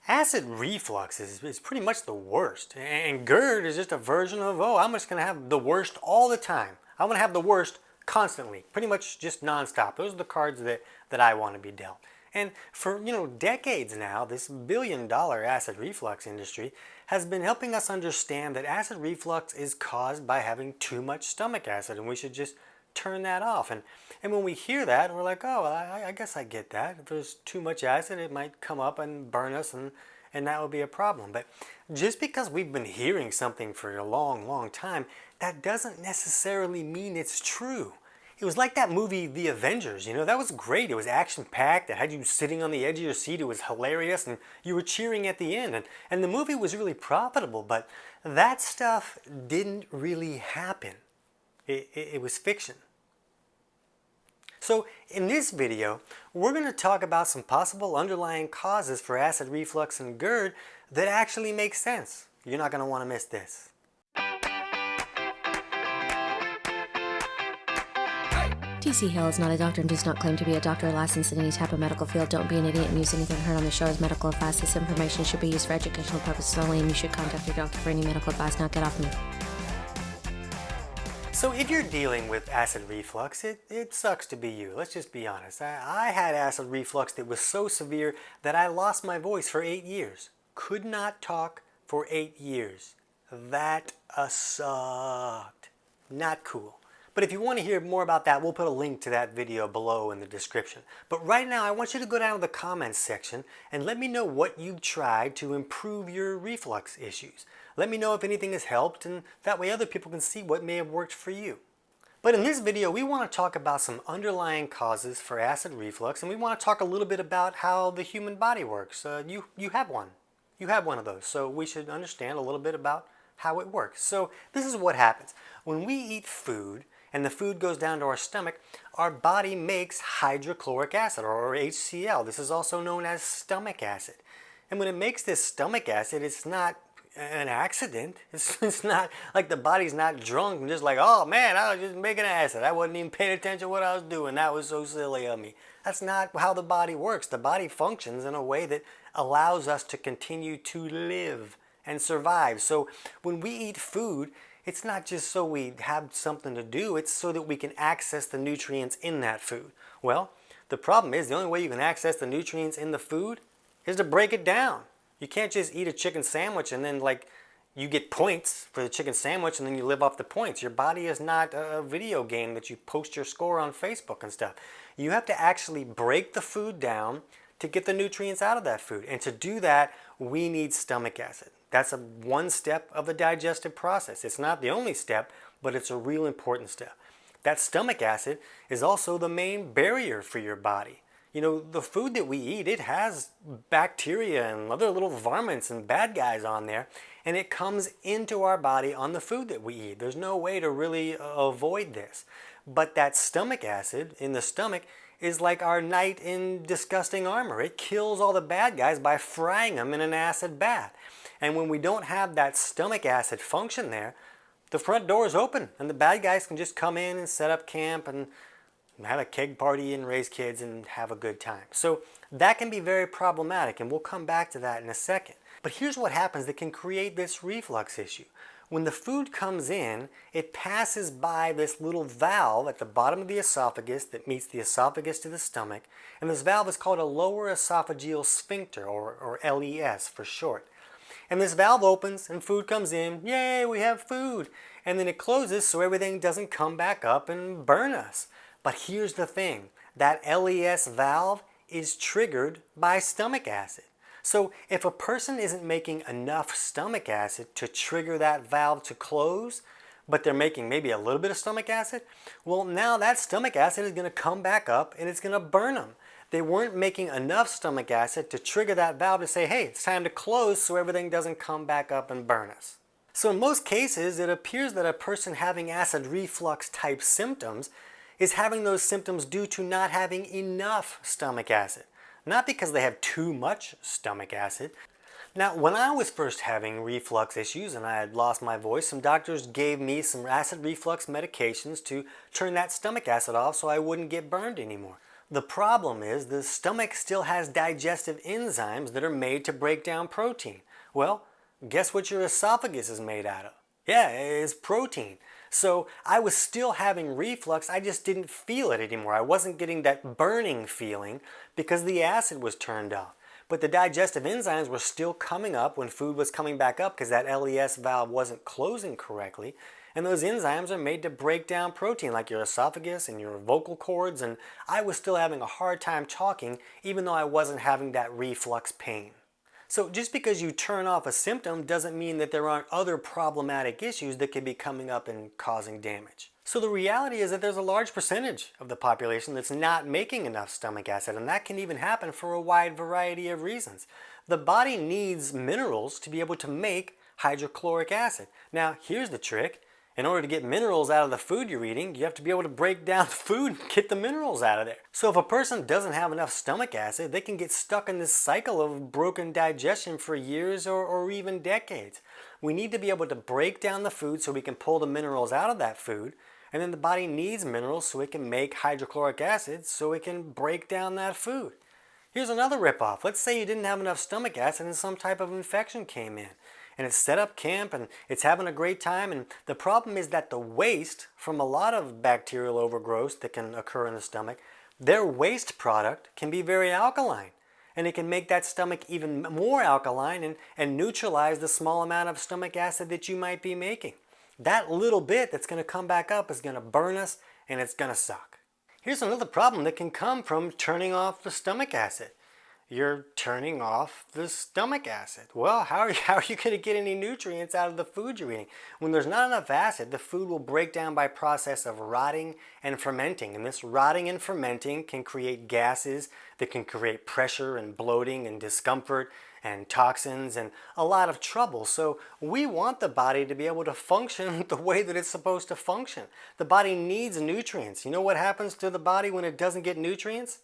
Acid reflux is pretty much the worst. And GERD is just a version of, oh, I'm just going to have the worst all the time. I want to have the worst constantly, pretty much just nonstop. Those are the cards that I want to be dealt. And for, decades now, this billion-dollar acid reflux industry has been helping us understand that acid reflux is caused by having too much stomach acid, and we should just turn that off. And when we hear that, we're like, oh, well, I guess I get that. If there's too much acid, it might come up and burn us, and that would be a problem. But just because we've been hearing something for a long, long time, that doesn't necessarily mean it's true. It was like that movie, The Avengers, that was great. It was action-packed. It had you sitting on the edge of your seat. It was hilarious, and you were cheering at the end. And the movie was really profitable, but that stuff didn't really happen. It was fiction. So in this video, we're going to talk about some possible underlying causes for acid reflux and GERD that actually make sense. You're not going to want to miss this. TC Hill is not a doctor and does not claim to be a doctor or licensed in any type of medical field. Don't be an idiot and use anything heard on the show as medical advice. This information should be used for educational purposes only, and you should contact your doctor for any medical advice. Now get off me. So if you're dealing with acid reflux, it sucks to be you. Let's just be honest. I had acid reflux that was so severe that I lost my voice for 8 years. Could not talk for 8 years. That sucked. Not cool. But if you want to hear more about that, we'll put a link to that video below in the description. But right now, I want you to go down to the comments section and let me know what you've tried to improve your reflux issues. Let me know if anything has helped, and that way other people can see what may have worked for you. But in this video, we want to talk about some underlying causes for acid reflux, and we want to talk a little bit about how the human body works. You have one. You have one of those, so we should understand a little bit about how it works. So this is what happens. When we eat food, and the food goes down to our stomach, our body makes hydrochloric acid, or HCl. This is also known as stomach acid. And when it makes this stomach acid, it's not an accident. It's not like the body's not drunk and just like, oh man, I was just making acid. I wasn't even paying attention to what I was doing. That was so silly of me. That's not how the body works. The body functions in a way that allows us to continue to live and survive. So when we eat food, it's not just so we have something to do, it's so that we can access the nutrients in that food. Well, the problem is the only way you can access the nutrients in the food is to break it down. You can't just eat a chicken sandwich and then you get points for the chicken sandwich and then you live off the points. Your body is not a video game that you post your score on Facebook and stuff. You have to actually break the food down to get the nutrients out of that food. And to do that, we need stomach acid. That's one step of the digestive process. It's not the only step, but it's a real important step. That stomach acid is also the main barrier for your body. The food that we eat, it has bacteria and other little varmints and bad guys on there, and it comes into our body on the food that we eat. There's no way to really avoid this. But that stomach acid in the stomach is like our knight in disgusting armor. It kills all the bad guys by frying them in an acid bath. And when we don't have that stomach acid function there, the front door is open and the bad guys can just come in and set up camp and have a keg party and raise kids and have a good time. So that can be very problematic, and we'll come back to that in a second. But here's what happens that can create this reflux issue. When the food comes in, it passes by this little valve at the bottom of the esophagus that meets the esophagus to the stomach, and this valve is called a lower esophageal sphincter, or LES for short. And this valve opens and food comes in. Yay, we have food. And then it closes so everything doesn't come back up and burn us. But here's the thing. That LES valve is triggered by stomach acid. So if a person isn't making enough stomach acid to trigger that valve to close, but they're making maybe a little bit of stomach acid, well, now that stomach acid is going to come back up and it's going to burn them. They weren't making enough stomach acid to trigger that valve to say, hey, it's time to close so everything doesn't come back up and burn us. So in most cases, it appears that a person having acid reflux type symptoms is having those symptoms due to not having enough stomach acid. Not because they have too much stomach acid. Now, when I was first having reflux issues and I had lost my voice, some doctors gave me some acid reflux medications to turn that stomach acid off so I wouldn't get burned anymore. The problem is the stomach still has digestive enzymes that are made to break down protein. Well, guess what your esophagus is made out of? Yeah, it's protein. So I was still having reflux, I just didn't feel it anymore. I wasn't getting that burning feeling because the acid was turned off. But the digestive enzymes were still coming up when food was coming back up because that LES valve wasn't closing correctly. And those enzymes are made to break down protein like your esophagus and your vocal cords, and I was still having a hard time talking even though I wasn't having that reflux pain. So just because you turn off a symptom doesn't mean that there aren't other problematic issues that could be coming up and causing damage. So the reality is that there's a large percentage of the population that's not making enough stomach acid, and that can even happen for a wide variety of reasons. The body needs minerals to be able to make hydrochloric acid. Now here's the trick. In order to get minerals out of the food you're eating, you have to be able to break down the food and get the minerals out of there. So if a person doesn't have enough stomach acid, they can get stuck in this cycle of broken digestion for years or even decades. We need to be able to break down the food so we can pull the minerals out of that food, and then the body needs minerals so it can make hydrochloric acid so it can break down that food. Here's another ripoff. Let's say you didn't have enough stomach acid and some type of infection came in. And it's set up camp and it's having a great time, and the problem is that the waste from a lot of bacterial overgrowth that can occur in the stomach, their waste product can be very alkaline, and it can make that stomach even more alkaline and neutralize the small amount of stomach acid that you might be making. That little bit that's going to come back up is going to burn us, and it's going to suck. Here's another problem that can come from turning off the stomach acid. You're turning off the stomach acid. Well, how are you going to get any nutrients out of the food you're eating? When there's not enough acid, the food will break down by process of rotting and fermenting. And this rotting and fermenting can create gases that can create pressure and bloating and discomfort and toxins and a lot of trouble. So we want the body to be able to function the way that it's supposed to function. The body needs nutrients. You know what happens to the body when it doesn't get nutrients?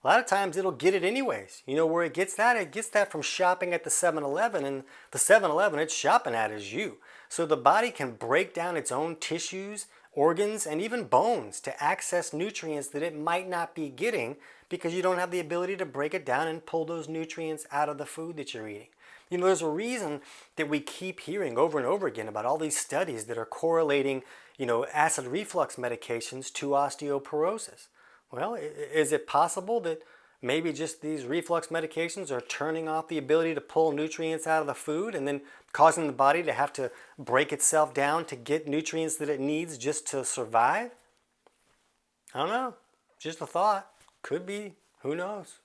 A lot of times it'll get it anyways. You know where it gets that? It gets that from shopping at the 7-Eleven, and the 7-Eleven it's shopping at is you. So the body can break down its own tissues, organs, and even bones to access nutrients that it might not be getting because you don't have the ability to break it down and pull those nutrients out of the food that you're eating. You know, there's a reason that we keep hearing over and over again about all these studies that are correlating, acid reflux medications to osteoporosis. Well, is it possible that maybe just these reflux medications are turning off the ability to pull nutrients out of the food and then causing the body to have to break itself down to get nutrients that it needs just to survive? I don't know. Just a thought. Could be. Who knows?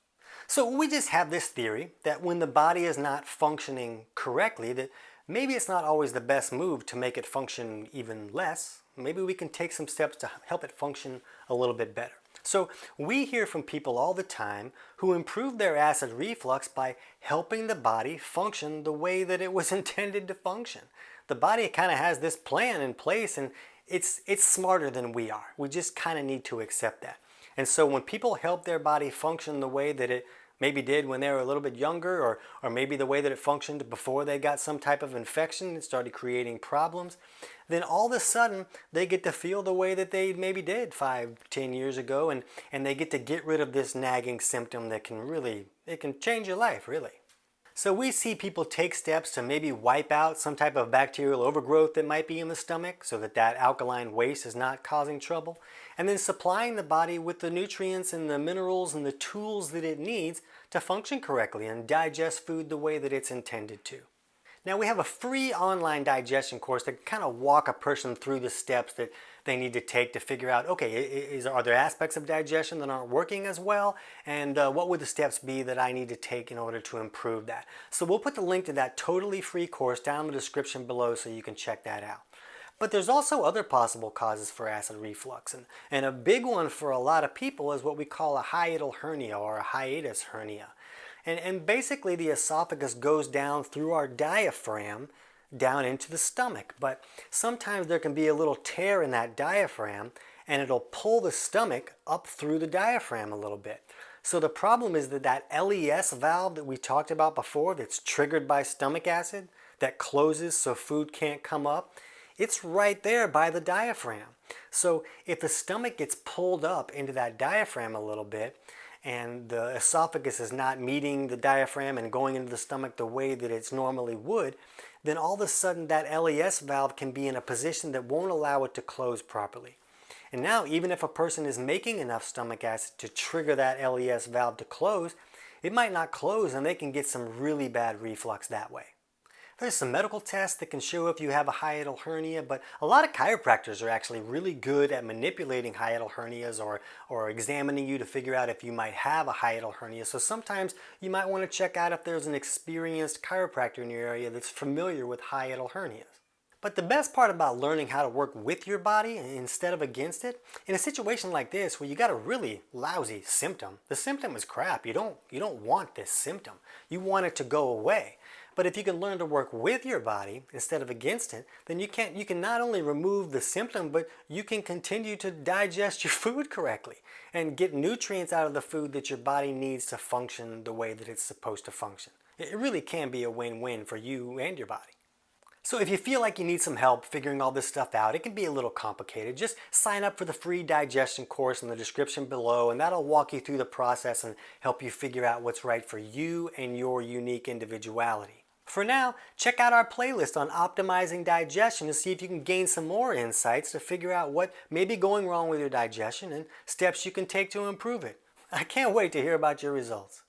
So we just have this theory that when the body is not functioning correctly, that maybe it's not always the best move to make it function even less. Maybe we can take some steps to help it function a little bit better. So we hear from people all the time who improve their acid reflux by helping the body function the way that it was intended to function. The body kind of has this plan in place, and it's smarter than we are. We just kind of need to accept that. And so when people help their body function the way that it maybe did when they were a little bit younger, or maybe the way that it functioned before they got some type of infection and started creating problems, then all of a sudden they get to feel the way that they maybe did 5-10 years ago, and they get rid of this nagging symptom that it can change your life, really. So we see people take steps to maybe wipe out some type of bacterial overgrowth that might be in the stomach so that alkaline waste is not causing trouble, and then supplying the body with the nutrients and the minerals and the tools that it needs to function correctly and digest food the way that it's intended to. Now we have a free online digestion course that kind of walk a person through the steps that they need to take to figure out, okay, are there aspects of digestion that aren't working as well? And what would the steps be that I need to take in order to improve that? So we'll put the link to that totally free course down in the description below so you can check that out. But there's also other possible causes for acid reflux. And a big one for a lot of people is what we call a hiatal hernia or a hiatus hernia. And basically the esophagus goes down through our diaphragm down into the stomach. But sometimes there can be a little tear in that diaphragm and it'll pull the stomach up through the diaphragm a little bit. So the problem is that LES valve that we talked about before that's triggered by stomach acid, that closes so food can't come up, it's right there by the diaphragm. So if the stomach gets pulled up into that diaphragm a little bit, and the esophagus is not meeting the diaphragm and going into the stomach the way that it normally would, then all of a sudden that LES valve can be in a position that won't allow it to close properly. And now, even if a person is making enough stomach acid to trigger that LES valve to close, it might not close and they can get some really bad reflux that way. There's some medical tests that can show if you have a hiatal hernia, but a lot of chiropractors are actually really good at manipulating hiatal hernias or examining you to figure out if you might have a hiatal hernia. So sometimes you might want to check out if there's an experienced chiropractor in your area that's familiar with hiatal hernias. But the best part about learning how to work with your body instead of against it, in a situation like this where you got a really lousy symptom, the symptom is crap. You don't want this symptom. You want it to go away. But if you can learn to work with your body instead of against it, then you can not only remove the symptom, but you can continue to digest your food correctly and get nutrients out of the food that your body needs to function the way that it's supposed to function. It really can be a win-win for you and your body. So if you feel like you need some help figuring all this stuff out, it can be a little complicated. Just sign up for the free digestion course in the description below, and that'll walk you through the process and help you figure out what's right for you and your unique individuality. For now, check out our playlist on optimizing digestion to see if you can gain some more insights to figure out what may be going wrong with your digestion and steps you can take to improve it. I can't wait to hear about your results.